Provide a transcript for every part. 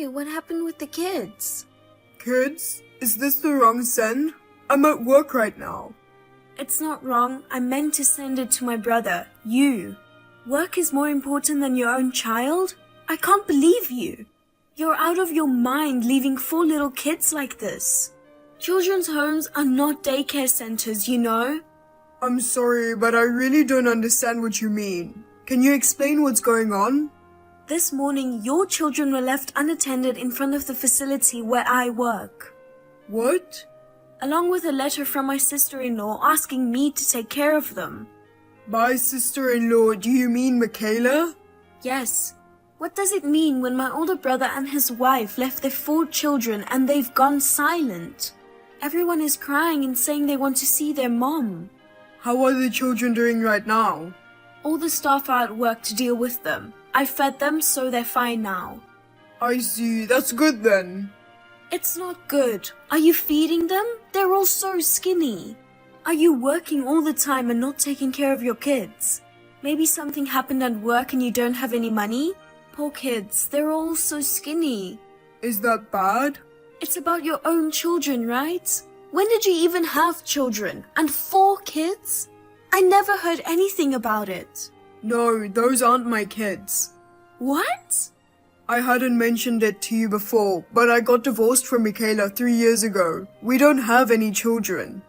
Hey, what happened with the kids? Kids? Is this the wrong send? I'm at work right now. It's not wrong. I meant to send it to my brother, you. Work is more important than your own child? I can't believe you. You're out of your mind leaving 4 little kids like this. Children's homes are not daycare centers, you know? I'm sorry, but I really don't understand what you mean. Can you explain what's going on? This morning, your children were left unattended in front of the facility where I work. What? Along with a letter from my sister-in-law asking me to take care of them. By sister-in-law, do you mean Michaela? Yes. What does it mean when my older brother and his wife left their 4 children and they've gone silent? Everyone is crying and saying they want to see their mom. How are the children doing right now? All the staff are at work to deal with them. I fed them, so they're fine now. I see, that's good then. It's not good. Are you feeding them? They're all so skinny. Are you working all the time and not taking care of your kids? Maybe something happened at work and you don't have any money? Poor kids, they're all so skinny. Is that bad? It's about your own children, right? When did you even have children? And 4 kids? I never heard anything about it. No, those aren't my kids. What? I hadn't mentioned it to you before, but I got divorced from Michaela 3 years ago. We don't have any children.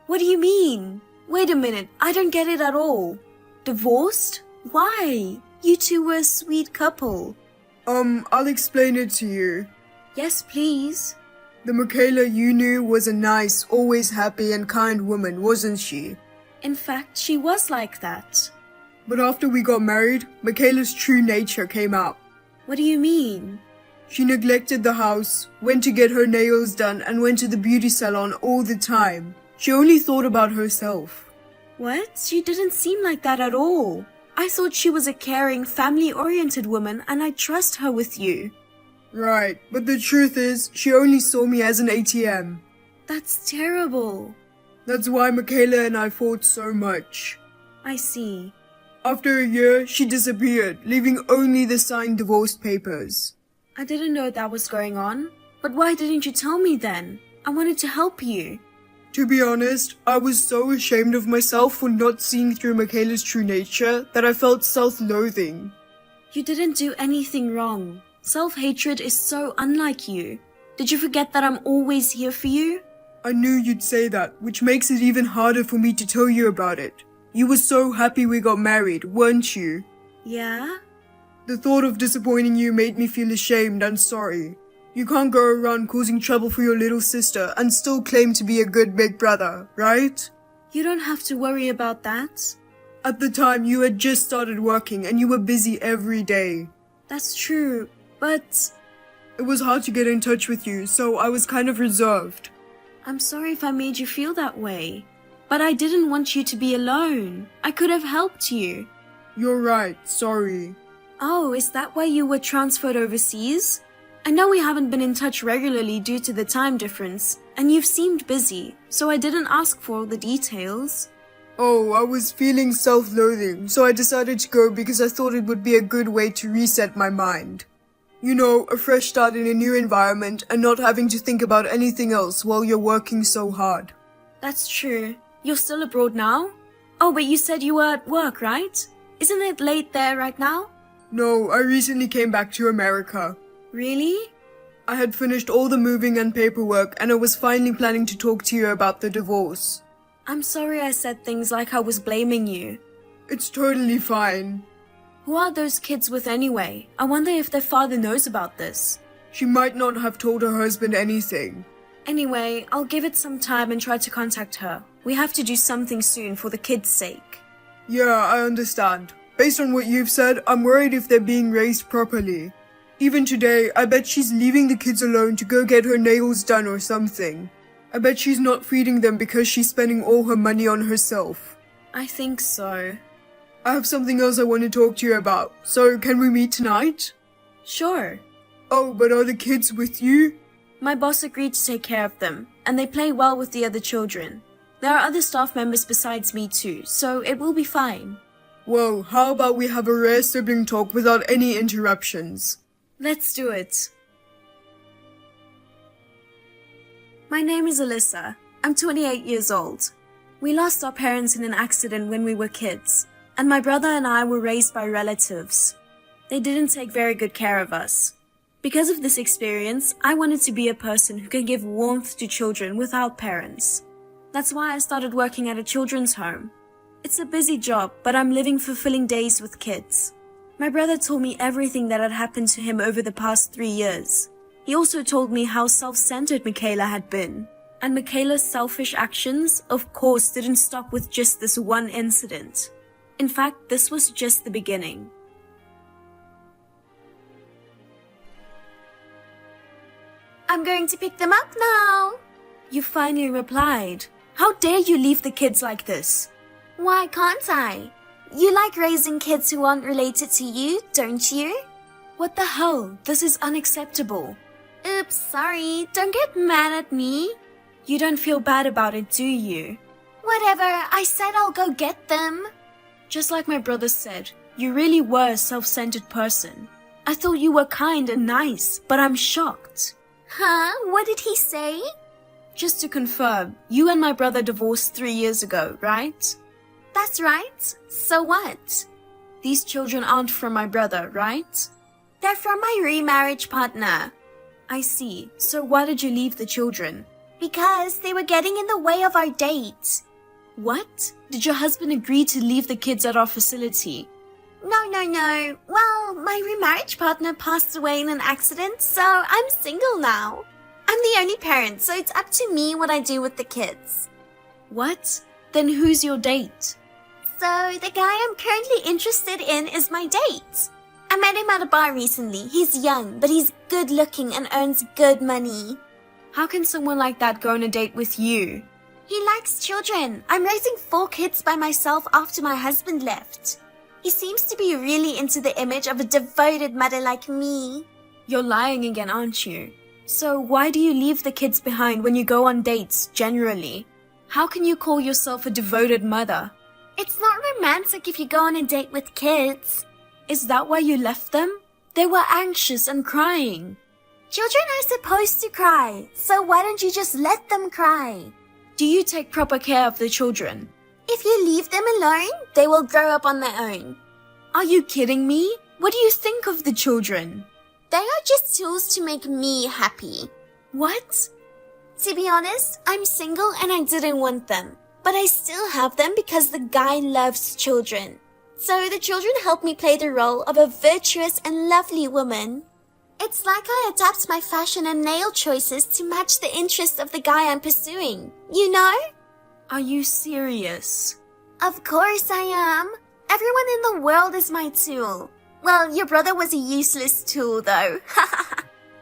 What do you mean? Wait a minute, I don't get it at all. Divorced? Why? You two were a sweet couple. I'll explain it to you. Yes, please. The Michaela you knew was a nice, always happy and kind woman, wasn't she? In fact, she was like that. But after we got married, Michaela's true nature came out. What do you mean? She neglected the house, went to get her nails done and went to the beauty salon all the time. She only thought about herself. What? She didn't seem like that at all. I thought she was a caring, family-oriented woman and I trust her with you. Right, but the truth is, she only saw me as an ATM. That's terrible. That's why Michaela and I fought so much. I see. After a year, she disappeared, leaving only the signed divorce papers. I didn't know that was going on. But why didn't you tell me then? I wanted to help you. To be honest, I was so ashamed of myself for not seeing through Michaela's true nature that I felt self-loathing. You didn't do anything wrong. Self-hatred is so unlike you. Did you forget that I'm always here for you? I knew you'd say that, which makes it even harder for me to tell you about it. You were so happy we got married, weren't you? Yeah? The thought of disappointing you made me feel ashamed and sorry. You can't go around causing trouble for your little sister and still claim to be a good big brother, right? You don't have to worry about that. At the time, you had just started working and you were busy every day. That's true, but... It was hard to get in touch with you, so I was kind of reserved. I'm sorry if I made you feel that way. But I didn't want you to be alone. I could have helped you. You're right, sorry. Oh, is that why you were transferred overseas? I know we haven't been in touch regularly due to the time difference, and you've seemed busy, so I didn't ask for all the details. Oh, I was feeling self-loathing, so I decided to go because I thought it would be a good way to reset my mind. You know, a fresh start in a new environment and not having to think about anything else while you're working so hard. That's true. You're still abroad now? Oh, but you said you were at work, right? Isn't it late there right now? No, I recently came back to America. Really? I had finished all the moving and paperwork and I was finally planning to talk to you about the divorce. I'm sorry I said things like I was blaming you. It's totally fine. Who are those kids with anyway? I wonder if their father knows about this. She might not have told her husband anything. Anyway, I'll give it some time and try to contact her. We have to do something soon for the kids' sake. Yeah, I understand. Based on what you've said, I'm worried if they're being raised properly. Even today, I bet she's leaving the kids alone to go get her nails done or something. I bet she's not feeding them because she's spending all her money on herself. I think so. I have something else I want to talk to you about, so can we meet tonight? Sure. Oh, but are the kids with you? My boss agreed to take care of them, and they play well with the other children. There are other staff members besides me too, so it will be fine. Well, how about we have a rare sibling talk without any interruptions? Let's do it. My name is Alyssa. I'm 28 years old. We lost our parents in an accident when we were kids, and my brother and I were raised by relatives. They didn't take very good care of us. Because of this experience, I wanted to be a person who can give warmth to children without parents. That's why I started working at a children's home. It's a busy job, but I'm living fulfilling days with kids. My brother told me everything that had happened to him over the past 3 years. He also told me how self-centered Michaela had been. And Michaela's selfish actions, of course, didn't stop with just this one incident. In fact, this was just the beginning. I'm going to pick them up now. You finally replied. How dare you leave the kids like this? Why can't I? You like raising kids who aren't related to you, don't you? What the hell? This is unacceptable. Oops, sorry. Don't get mad at me. You don't feel bad about it, do you? Whatever, I said I'll go get them. Just like my brother said, you really were a self-centered person. I thought you were kind and nice, but I'm shocked. Huh? What did he say? Just to confirm, you and my brother divorced 3 years ago, right? That's right. So what? These children aren't from my brother, right? They're from my remarriage partner. I see. So why did you leave the children? Because they were getting in the way of our date. What? Did your husband agree to leave the kids at our facility? No. Well, my remarriage partner passed away in an accident, so I'm single now. I'm the only parent, so it's up to me what I do with the kids. What? Then who's your date? So, the guy I'm currently interested in is my date. I met him at a bar recently. He's young, but he's good looking and earns good money. How can someone like that go on a date with you? He likes children. I'm raising 4 kids by myself after my husband left. He seems to be really into the image of a devoted mother like me. You're lying again, aren't you? So why do you leave the kids behind when you go on dates, generally? How can you call yourself a devoted mother? It's not romantic if you go on a date with kids. Is that why you left them? They were anxious and crying. Children are supposed to cry, so why don't you just let them cry? Do you take proper care of the children? If you leave them alone, they will grow up on their own. Are you kidding me? What do you think of the children? They are just tools to make me happy. What? To be honest, I'm single and I didn't want them. But I still have them because the guy loves children. So the children help me play the role of a virtuous and lovely woman. It's like I adapt my fashion and nail choices to match the interests of the guy I'm pursuing. You know? Are you serious? Of course I am. Everyone in the world is my tool. Well, your brother was a useless tool though.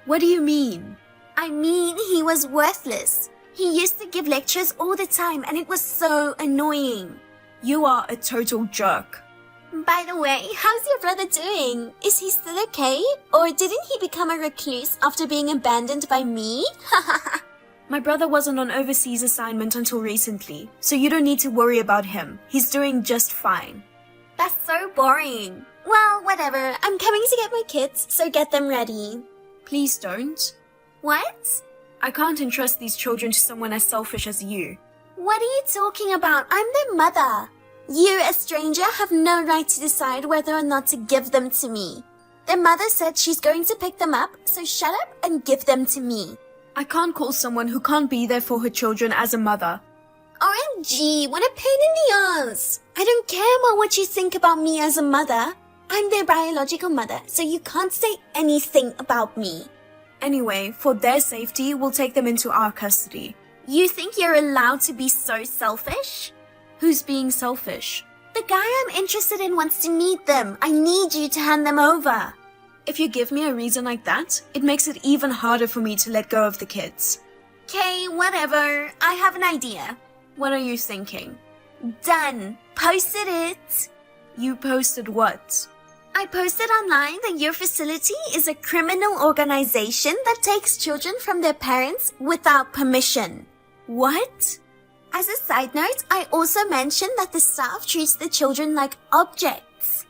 What do you mean? I mean, he was worthless. He used to give lectures all the time and it was so annoying. You are a total jerk. By the way, how's your brother doing? Is he still okay? Or didn't he become a recluse after being abandoned by me? My brother wasn't on overseas assignment until recently, so you don't need to worry about him. He's doing just fine. That's so boring. Well, whatever. I'm coming to get my kids, so get them ready. Please don't. What? I can't entrust these children to someone as selfish as you. What are you talking about? I'm their mother. You, a stranger, have no right to decide whether or not to give them to me. Their mother said she's going to pick them up, so shut up and give them to me. I can't call someone who can't be there for her children as a mother. OMG, what a pain in the ass. I don't care about what you think about me as a mother. I'm their biological mother, so you can't say anything about me. Anyway, for their safety, we'll take them into our custody. You think you're allowed to be so selfish? Who's being selfish? The guy I'm interested in wants to meet them. I need you to hand them over. If you give me a reason like that, it makes it even harder for me to let go of the kids. Okay, whatever. I have an idea. What are you thinking? Done. Posted it. You posted what? I posted online that your facility is a criminal organization that takes children from their parents without permission. What? As a side note, I also mentioned that the staff treats the children like objects.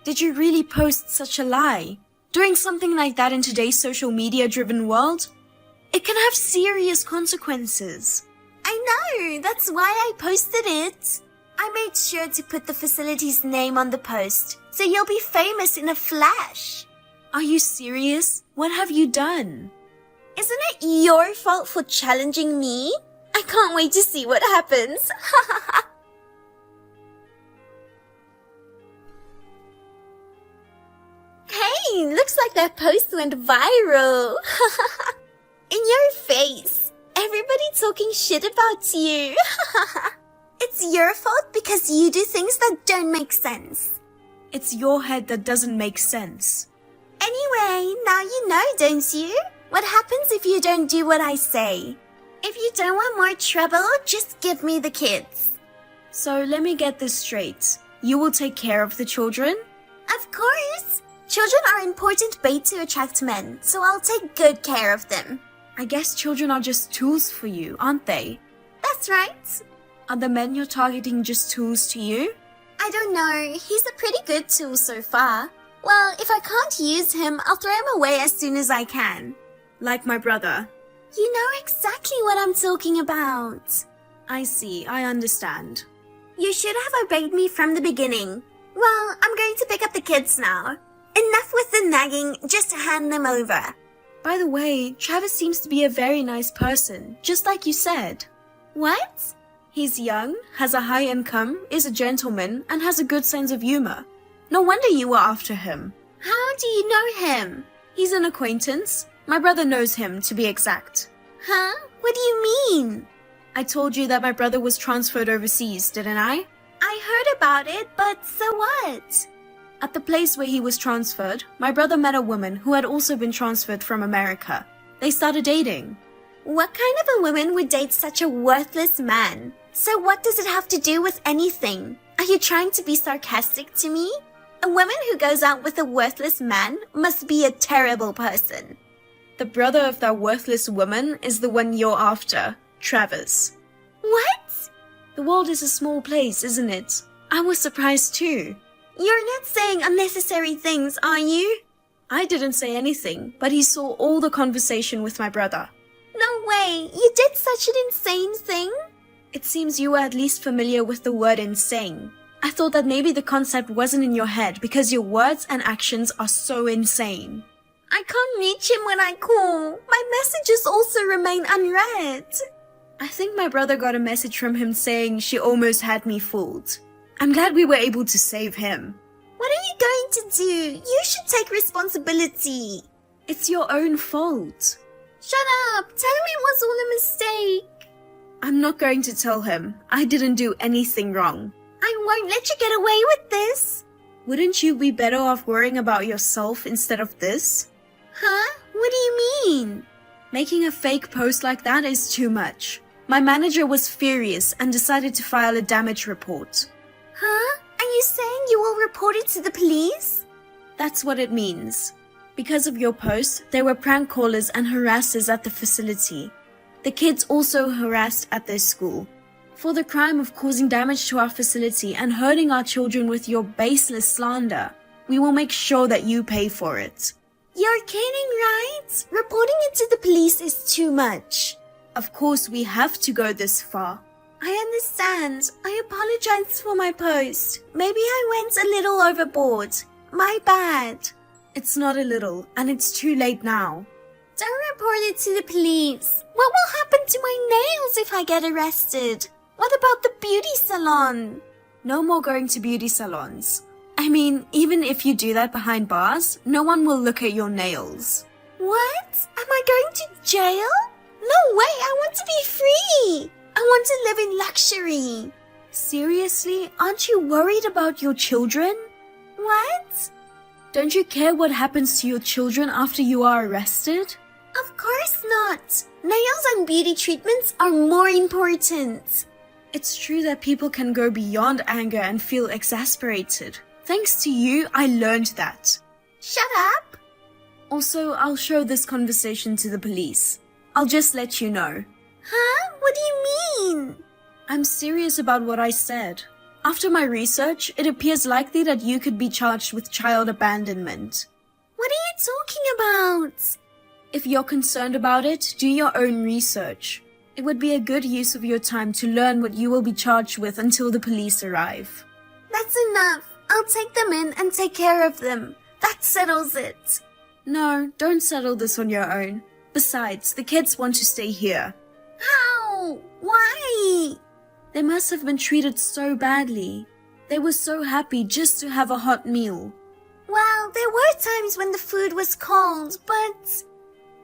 Did you really post such a lie? Doing something like that in today's social media-driven world? It can have serious consequences. I know, that's why I posted it. I made sure to put the facility's name on the post, so you'll be famous in a flash. Are you serious? What have you done? Isn't it your fault for challenging me? I can't wait to see what happens. Hey, looks like that post went viral. In your face. Everybody talking shit about you. It's your fault because you do things that don't make sense. It's your head that doesn't make sense. Anyway, now you know, don't you? What happens if you don't do what I say? If you don't want more trouble, just give me the kids. So let me get this straight. You will take care of the children? Of course. Children are important bait to attract men, so I'll take good care of them. I guess children are just tools for you, aren't they? That's right. Are the men you're targeting just tools to you? I don't know. He's a pretty good tool so far. Well, if I can't use him, I'll throw him away as soon as I can. Like my brother. You know exactly what I'm talking about. I see, I understand. You should have obeyed me from the beginning. Well, I'm going to pick up the kids now. Enough with the nagging, just hand them over. By the way, Travis seems to be a very nice person, just like you said. What? He's young, has a high income, is a gentleman, and has a good sense of humor. No wonder you were after him. How do you know him? He's an acquaintance. My brother knows him, to be exact. Huh? What do you mean? I told you that my brother was transferred overseas, didn't I? I heard about it, but so what? At the place where he was transferred, my brother met a woman who had also been transferred from America. They started dating. What kind of a woman would date such a worthless man? So what does it have to do with anything? Are you trying to be sarcastic to me? A woman who goes out with a worthless man must be a terrible person. The brother of that worthless woman is the one you're after, Travis. What? The world is a small place, isn't it? I was surprised too. You're not saying unnecessary things, are you? I didn't say anything, but he saw all the conversation with my brother. No way, you did such an insane thing? It seems you were at least familiar with the word insane. I thought that maybe the concept wasn't in your head because your words and actions are so insane. I can't reach him when I call. My messages also remain unread. I think my brother got a message from him saying she almost had me fooled. I'm glad we were able to save him. What are you going to do? You should take responsibility. It's your own fault. Shut up. Tell him it was all a mistake. I'm not going to tell him. I didn't do anything wrong. I won't let you get away with this. Wouldn't you be better off worrying about yourself instead of this? Huh? What do you mean? Making a fake post like that is too much. My manager was furious and decided to file a damage report. Huh? Are you saying you will report it to the police? That's what it means. Because of your post, there were prank callers and harassers at the facility. The kids also harassed at their school. For the crime of causing damage to our facility and hurting our children with your baseless slander, we will make sure that you pay for it. You're kidding, right? Reporting it to the police is too much. Of course, we have to go this far. I understand. I apologize for my post. Maybe I went a little overboard. My bad. It's not a little, and it's too late now. Don't report it to the police. What will happen to my nails if I get arrested? What about the beauty salon? No more going to beauty salons. I mean, even if you do that behind bars, no one will look at your nails. What? Am I going to jail? No way, I want to be free. I want to live in luxury. Seriously? Aren't you worried about your children? What? Don't you care what happens to your children after you are arrested? Of course not. Nails and beauty treatments are more important. It's true that people can go beyond anger and feel exasperated. Thanks to you, I learned that. Shut up. Also, I'll show this conversation to the police. I'll just let you know. Huh? What do you mean? I'm serious about what I said. After my research, it appears likely that you could be charged with child abandonment. What are you talking about? If you're concerned about it, do your own research. It would be a good use of your time to learn what you will be charged with until the police arrive. That's enough. I'll take them in and take care of them. That settles it. No, don't settle this on your own. Besides, the kids want to stay here. How? Why? They must have been treated so badly. They were so happy just to have a hot meal. Well, there were times when the food was cold, but...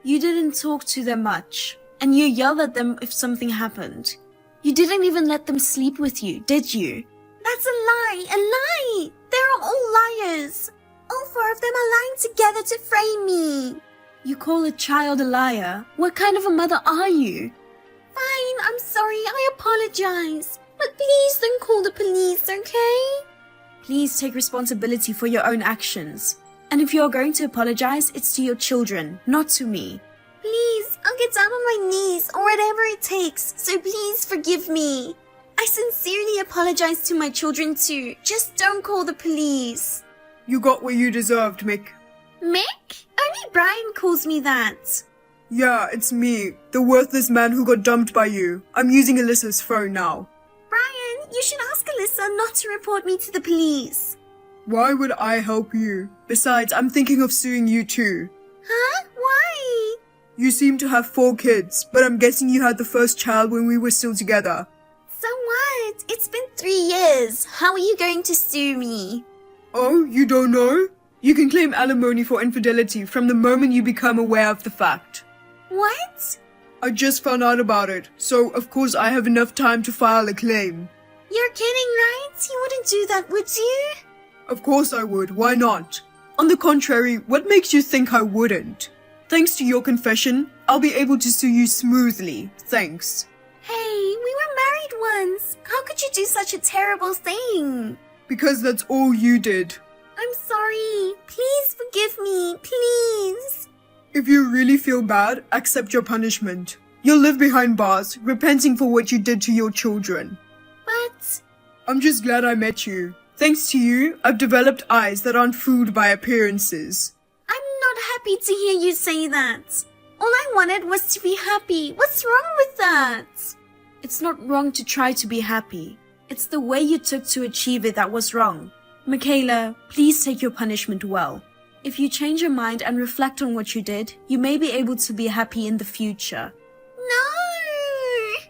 You didn't talk to them much, and you yelled at them if something happened. You didn't even let them sleep with you, did you? That's a lie! They're all liars! All four of them are lying together to frame me. You call a child a liar? What kind of a mother are you? Fine, I'm sorry, I apologize. But please don't call the police, okay? Please take responsibility for your own actions. And if you're going to apologize, it's to your children, not to me. Please, I'll get down on my knees or whatever it takes, so please forgive me. I sincerely apologize to my children too. Just don't call the police. You got what you deserved, Mick. Mick? Only Brian calls me that. Yeah, it's me, the worthless man who got dumped by you. I'm using Alyssa's phone now. Brian, you should ask Alyssa not to report me to the police. Why would I help you? Besides, I'm thinking of suing you too. Huh? Why? You seem to have 4 kids, but I'm guessing you had the first child when we were still together. So what? It's been 3 years. How are you going to sue me? Oh, you don't know? You can claim alimony for infidelity from the moment you become aware of the fact. What? I just found out about it, so of course I have enough time to file a claim. You're kidding, right? You wouldn't do that, would you? Of course I would, why not? On the contrary, what makes you think I wouldn't? Thanks to your confession, I'll be able to sue you smoothly, thanks. Hey, we were married once. How could you do such a terrible thing? Because that's all you did. I'm sorry. Please forgive me, please. If you really feel bad, accept your punishment. You'll live behind bars, repenting for what you did to your children. But... I'm just glad I met you. Thanks to you, I've developed eyes that aren't fooled by appearances. I'm not happy to hear you say that. All I wanted was to be happy. What's wrong with that? It's not wrong to try to be happy. It's the way you took to achieve it that was wrong. Michaela, please take your punishment well. If you change your mind and reflect on what you did, you may be able to be happy in the future. No!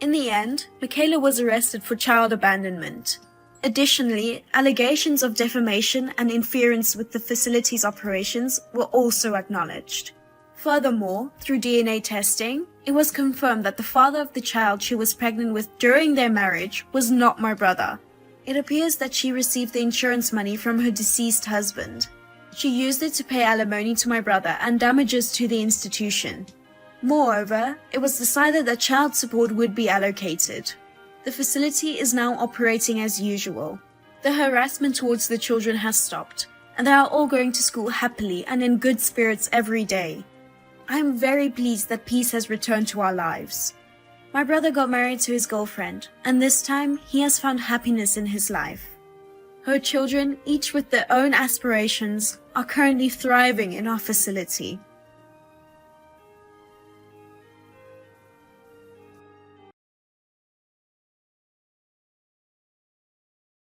In the end, Michaela was arrested for child abandonment. Additionally, allegations of defamation and interference with the facility's operations were also acknowledged. Furthermore, through DNA testing, it was confirmed that the father of the child she was pregnant with during their marriage was not my brother. It appears that she received the insurance money from her deceased husband. She used it to pay alimony to my brother and damages to the institution. Moreover, it was decided that child support would be allocated. The facility is now operating as usual. The harassment towards the children has stopped, and they are all going to school happily and in good spirits every day. I am very pleased that peace has returned to our lives. My brother got married to his girlfriend, and this time he has found happiness in his life. Her children, each with their own aspirations, are currently thriving in our facility.